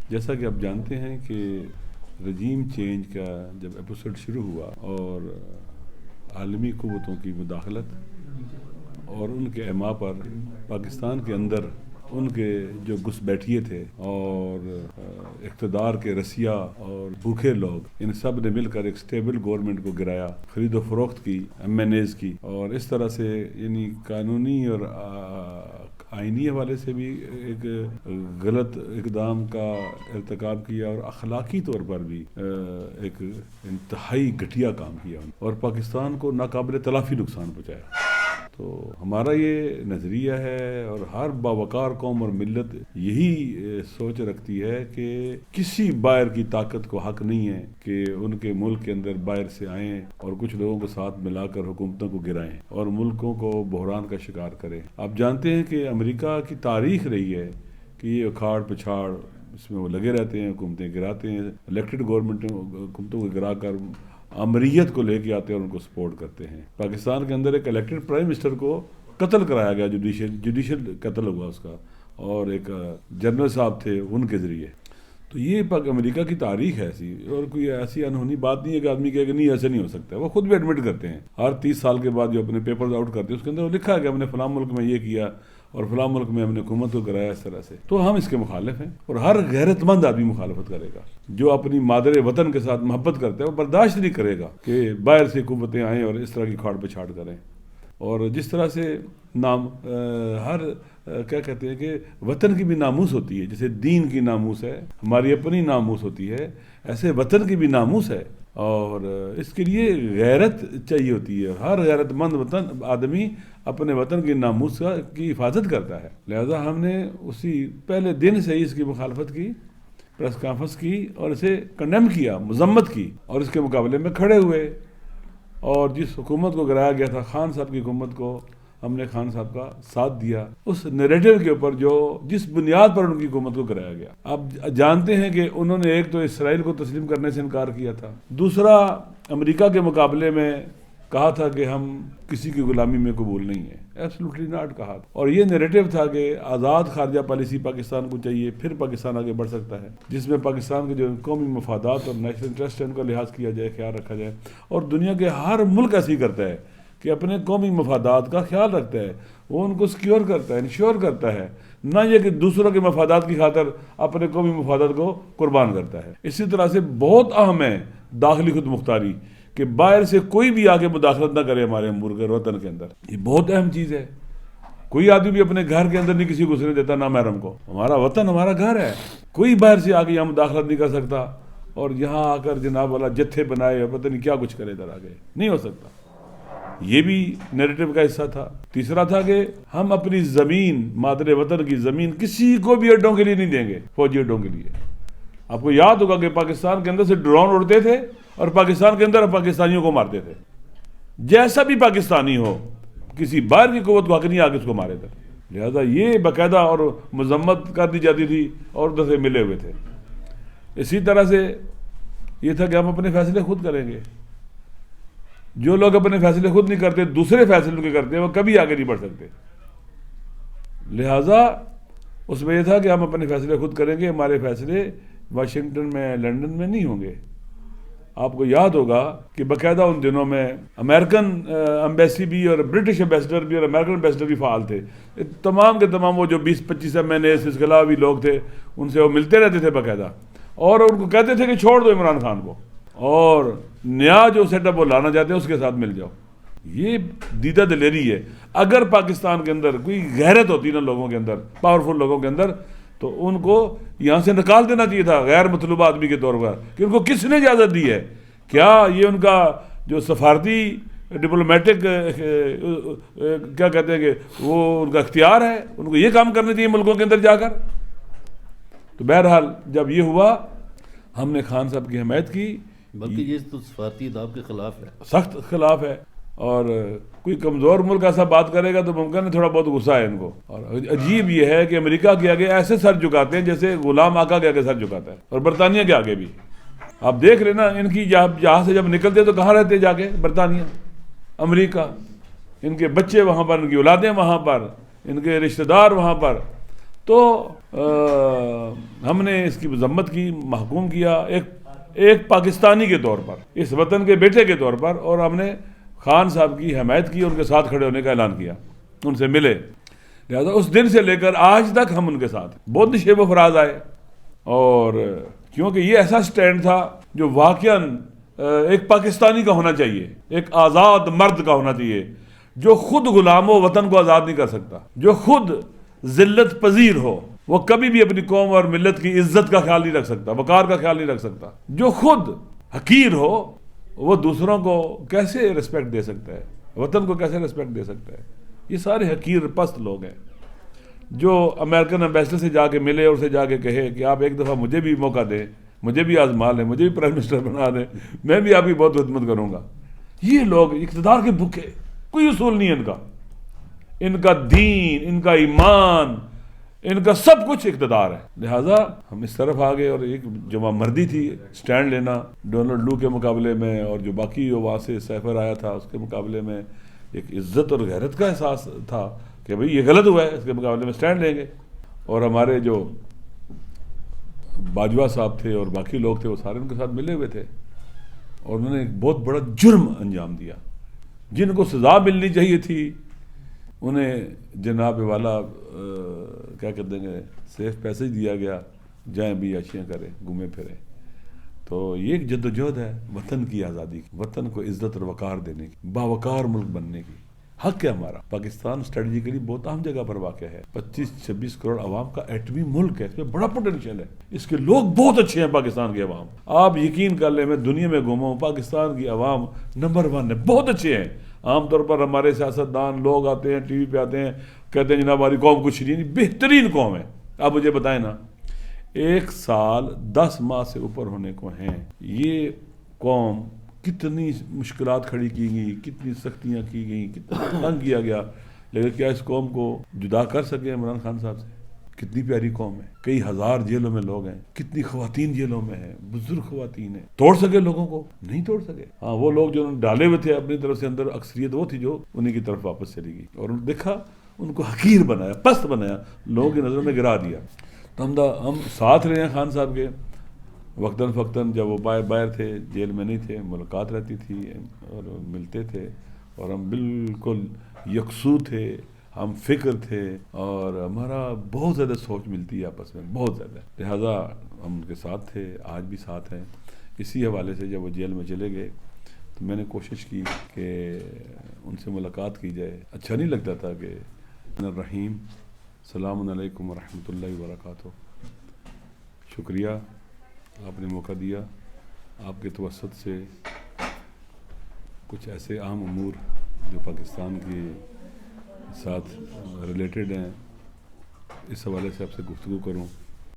جیسا کہ آپ جانتے ہیں کہ رجیم چینج کا جب ایپیسوڈ شروع ہوا اور عالمی قوتوں کی مداخلت اور ان کے اعماء پر پاکستان کے اندر ان کے جو گھس بیٹھیے تھے اور اقتدار کے رسیا اور بھوکے لوگ، ان سب نے مل کر ایک سٹیبل گورنمنٹ کو گرایا، خرید و فروخت کی، MNAs کی، اور اس طرح سے یعنی قانونی اور آئینی حوالے سے بھی ایک غلط اقدام کا ارتکاب کیا اور اخلاقی طور پر بھی ایک انتہائی گھٹیا کام کیا اور پاکستان کو ناقابل تلافی نقصان پہنچایا۔ تو ہمارا یہ نظریہ ہے اور ہر باوقار قوم اور ملت یہی سوچ رکھتی ہے کہ کسی باہر کی طاقت کو حق نہیں ہے کہ ان کے ملک کے اندر باہر سے آئیں اور کچھ لوگوں کو ساتھ ملا کر حکومتوں کو گرائیں اور ملکوں کو بحران کا شکار کریں۔ آپ جانتے ہیں کہ امریکہ کی تاریخ رہی ہے کہ یہ اکھاڑ پچھاڑ اس میں وہ لگے رہتے ہیں، حکومتیں گراتے ہیں، الیکٹڈ گورنمنٹ حکومتوں کو گرا کر امریت کو لے کے آتے ہیں اور ان کو سپورٹ کرتے ہیں۔ پاکستان کے اندر ایک الیکٹڈ پرائم منسٹر کو قتل کرایا گیا، جوڈیشل قتل ہوا اس کا، اور ایک جنرل صاحب تھے ان کے ذریعے۔ تو یہ امریکہ کی تاریخ ہے ایسی، اور کوئی ایسی انہونی بات نہیں ہے کہ آدمی کہے کہ نہیں ایسے نہیں ہو سکتا۔ وہ خود بھی ایڈمٹ کرتے ہیں، ہر 30 سال کے بعد جو اپنے پیپرز آؤٹ کرتے ہیں اس کے اندر وہ لکھا ہے کہ ہم نے فلاں ملک میں یہ کیا اور فلاں ملک میں ہم نے حکومت کو کرایا اس طرح سے۔ تو ہم اس کے مخالف ہیں، اور ہر غیرت مند آدمی مخالفت کرے گا۔ جو اپنی مادر وطن کے ساتھ محبت کرتا ہے وہ برداشت نہیں کرے گا کہ باہر سے قوتیں آئیں اور اس طرح کی کھاڑ پہ چھاڑ کریں۔ اور جس طرح سے کیا کہتے ہیں کہ وطن کی بھی ناموس ہوتی ہے، جیسے دین کی ناموس ہے، ہماری اپنی ناموس ہوتی ہے، ایسے وطن کی بھی ناموس ہے، اور اس کے لیے غیرت چاہیے ہوتی ہے۔ ہر غیرت مند وطن آدمی اپنے وطن کی ناموس کی حفاظت کرتا ہے۔ لہذا ہم نے اسی پہلے دن سے ہی اس کی مخالفت کی، پریس کانفرنس کی اور اسے کنڈیم کیا، مذمت کی، اور اس کے مقابلے میں کھڑے ہوئے۔ اور جس حکومت کو گرایا گیا تھا، خان صاحب کی حکومت کو، ہم نے خان صاحب کا ساتھ دیا اس نیریٹو کے اوپر جس بنیاد پر ان کی حکومت کو گرایا گیا۔ آپ جانتے ہیں کہ انہوں نے ایک تو اسرائیل کو تسلیم کرنے سے انکار کیا تھا، دوسرا امریکہ کے مقابلے میں کہا تھا کہ ہم کسی کی غلامی میں قبول نہیں ہے، ایبسولوٹلی ناٹ کہا۔ اور یہ نیریٹو تھا کہ آزاد خارجہ پالیسی پاکستان کو چاہیے، پھر پاکستان آگے بڑھ سکتا ہے، جس میں پاکستان کے جو قومی مفادات اور نیشنل انٹرسٹ ہے ان کا لحاظ کیا جائے، خیال رکھا جائے۔ اور دنیا کے ہر ملک ایسے ہی کرتا ہے کہ اپنے قومی مفادات کا خیال رکھتا ہے، وہ ان کو سیکیور کرتا ہے، انشور کرتا ہے، نہ یہ کہ دوسروں کے مفادات کی خاطر اپنے قومی مفادات کو قربان کرتا ہے۔ اسی طرح سے بہت اہم ہے داخلی خود مختاری، کہ باہر سے کوئی بھی آگے مداخلت نہ کرے ہمارے ملک اور وطن کے اندر۔ یہ بہت اہم چیز ہے۔ کوئی آدمی بھی اپنے گھر کے اندر نہیں کسی کو گھسنے دیتا، نہ محرم کو۔ ہمارا وطن ہمارا گھر ہے، کوئی باہر سے آگے یہاں مداخلت نہیں کر سکتا اور یہاں آ کر جناب والا جتھے بنائے اور پتہ نہیں کیا کچھ کرے ادھر آگے، نہیں ہو سکتا۔ یہ بھی نیریٹو کا حصہ تھا۔ تیسرا تھا کہ ہم اپنی زمین، مادر وطن کی زمین کسی کو بھی اڈوں کے لیے نہیں دیں گے، فوجی اڈوں کے لیے۔ آپ کو یاد ہوگا کہ پاکستان کے اندر سے ڈرون اڑتے تھے اور پاکستان کے اندر پاکستانیوں کو مارتے تھے۔ جیسا بھی پاکستانی ہو، کسی باہر کی قوت کو حق نہیں آگے اس کو مارے تھے۔ لہذا یہ باقاعدہ اور مذمت کر دی جاتی تھی اور ادھر سے ملے ہوئے تھے۔ اسی طرح سے یہ تھا کہ ہم اپنے فیصلے خود کریں گے۔ جو لوگ اپنے فیصلے خود نہیں کرتے، دوسرے فیصلے کے کرتے ہیں، وہ کبھی آگے نہیں بڑھ سکتے۔ لہذا اس میں یہ تھا کہ ہم اپنے فیصلے خود کریں گے، ہمارے فیصلے واشنگٹن میں، لندن میں نہیں ہوں گے۔ آپ کو یاد ہوگا کہ باقاعدہ ان دنوں میں امریکن ایمبیسی بھی اور برٹش ایمبیسڈر بھی اور امریکن ایمبیسڈر بھی فعال تھے۔ تمام کے تمام وہ جو 20-25 MNAs اس کے علاوہ بھی لوگ تھے، ان سے وہ ملتے رہتے تھے باقاعدہ، اور ان کو کہتے تھے کہ چھوڑ دو عمران خان کو اور نیا جو سیٹ اپ وہ لانا چاہتے ہیں اس کے ساتھ مل جاؤ۔ یہ دیدہ دلیری ہے۔ اگر پاکستان کے اندر کوئی غیرت ہوتی نا لوگوں کے اندر، پاورفل لوگوں کے اندر، تو ان کو یہاں سے نکال دینا چاہیے تھا غیر مطلوبہ آدمی کے طور پر، کہ ان کو کس نے اجازت دی ہے؟ کیا یہ ان کا جو سفارتی ڈپلومیٹک کیا کہتے ہیں کہ وہ ان کا اختیار ہے؟ ان کو یہ کام کرنے چاہیے ملکوں کے اندر جا کر۔ تو بہرحال جب یہ ہوا، ہم نے خان صاحب کی حمایت کی، بلکہ یہ تو سفارتی اداب کے خلاف ہے، سخت خلاف ہے۔ اور کوئی کمزور ملک ایسا بات کرے گا تو ممکن ہے تھوڑا بہت غصہ ہے ان کو۔ اور عجیب یہ ہے کہ امریکہ کے آگے ایسے سر جھکاتے ہیں جیسے غلام آقا کے آگے سر جھکاتا ہے، اور برطانیہ کے آگے بھی۔ آپ دیکھ رہے نا، ان کی یہاں سے جب نکلتے تو کہاں رہتے جا کے؟ برطانیہ، امریکہ۔ ان کے بچے وہاں پر، ان کی اولادیں وہاں پر، ان کے رشتہ دار وہاں پر۔ تو ہم نے اس کی مذمت کی، محکوم کیا ایک پاکستانی کے طور پر، اس وطن کے بیٹے کے طور پر، اور ہم نے خان صاحب کی حمایت کی، ان کے ساتھ کھڑے ہونے کا اعلان کیا، ان سے ملے۔ لہذا اس دن سے لے کر آج تک ہم ان کے ساتھ، بہت نشیب و فراز آئے، اور کیونکہ یہ ایسا سٹینڈ تھا جو واقعاً ایک پاکستانی کا ہونا چاہیے، ایک آزاد مرد کا ہونا چاہیے، جو خود غلام و وطن کو آزاد نہیں کر سکتا، جو خود ذلت پذیر ہو، وہ کبھی بھی اپنی قوم اور ملت کی عزت کا خیال نہیں رکھ سکتا، وقار کا خیال نہیں رکھ سکتا، جو خود حقیر ہو وہ دوسروں کو کیسے رسپیکٹ دے سکتا ہے، وطن کو کیسے رسپیکٹ دے سکتا ہے؟ یہ سارے حقیر پست لوگ ہیں جو امریکن ایمبیسڈر سے جا کے ملے اور اسے جا کے کہے کہ آپ ایک دفعہ مجھے بھی موقع دیں، مجھے بھی آزما لیں، مجھے بھی پرائم منسٹر بنا دیں، میں بھی آپ کی بہت خدمت کروں گا۔ یہ لوگ اقتدار کے بھوکے، کوئی اصول نہیں ہے ان کا دین، ان کا ایمان، ان کا سب کچھ اقتدار ہے۔ لہٰذا ہم اس طرف آ گئے، اور ایک جمع مردی تھی سٹینڈ لینا ڈونلڈ لو کے مقابلے میں، اور جو باقی وہاں سے سیفر آیا تھا اس کے مقابلے میں ایک عزت اور غیرت کا احساس تھا کہ بھئی یہ غلط ہوا ہے، اس کے مقابلے میں سٹینڈ لیں گے۔ اور ہمارے جو باجوہ صاحب تھے اور باقی لوگ تھے وہ سارے ان کے ساتھ ملے ہوئے تھے، اور انہوں نے ایک بہت بڑا جرم انجام دیا، جن کو سزا ملنی چاہیے تھی انہیں جناب والا کیا کہتے ہیں صرف پیسے ہی دیا گیا، جائیں بھی عیاشیاں کریں، گھومیں پھریں۔ تو یہ ایک جدوجہد ہے وطن کی آزادی کی، وطن کو عزت اور وقار دینے کی، باوقار ملک بننے کی۔ حق ہے ہمارا۔ پاکستان اسٹریٹجیکلی بہت اہم جگہ پر واقع ہے، 25-26 کروڑ عوام کا ایٹمی ملک ہے، اس میں بڑا پوٹینشیل ہے، اس کے لوگ بہت اچھے ہیں۔ پاکستان کے عوام، آپ یقین کر لیں، میں دنیا میں گھوما ہوں، پاکستان کی عوام نمبر 1 ہے، بہت اچھے ہیں۔ عام طور پر ہمارے سیاستدان لوگ آتے ہیں، ٹی وی پہ آتے ہیں، کہتے ہیں جناب ہماری قوم کچھ نہیں، بہترین قوم ہے۔ آپ مجھے بتائیں نا، 1 سال 10 ماہ سے اوپر ہونے کو ہیں، یہ قوم کتنی مشکلات کھڑی کی گئی، کتنی سختیاں کی گئیں، کتنا تنگ کیا گیا، لیکن کیا اس قوم کو جدا کر سکے عمران خان صاحب سے؟ کتنی پیاری قوم ہے، کئی ہزار جیلوں میں لوگ ہیں، کتنی خواتین جیلوں میں ہیں، بزرگ خواتین ہیں، توڑ سکے لوگوں کو؟ نہیں توڑ سکے۔ ہاں، وہ لوگ جو ڈالے ہوئے تھے اپنی طرف سے اندر، اکثریت وہ تھی جو انہی کی طرف واپس چلی گئی، اور دیکھا ان کو حقیر بنایا، پست بنایا، لوگوں کی نظروں میں گرا دیا۔ تو ہم ساتھ رہے ہیں خان صاحب کے، وقتاً فوقتاً جب وہ باہر تھے، جیل میں نہیں تھے، ملاقات رہتی تھی اور ملتے تھے، اور ہم بالکل یکسو تھے، ہم فکر تھے، اور ہمارا بہت زیادہ سوچ ملتی ہے آپس میں، بہت زیادہ۔ لہٰذا ہم ان کے ساتھ تھے، آج بھی ساتھ ہیں۔ اسی حوالے سے جب وہ جیل میں چلے گئے تو میں نے کوشش کی کہ ان سے ملاقات کی جائے۔ اچھا نہیں لگتا تھا کہ الرحیم، السلام علیکم ورحمۃ اللہ وبرکاتہ، شکریہ آپ نے موقع دیا، آپ کے توسط سے کچھ ایسے اہم امور جو پاکستان کے ساتھ ریلیٹڈ ہیں، اس حوالے سے آپ سے گفتگو کروں۔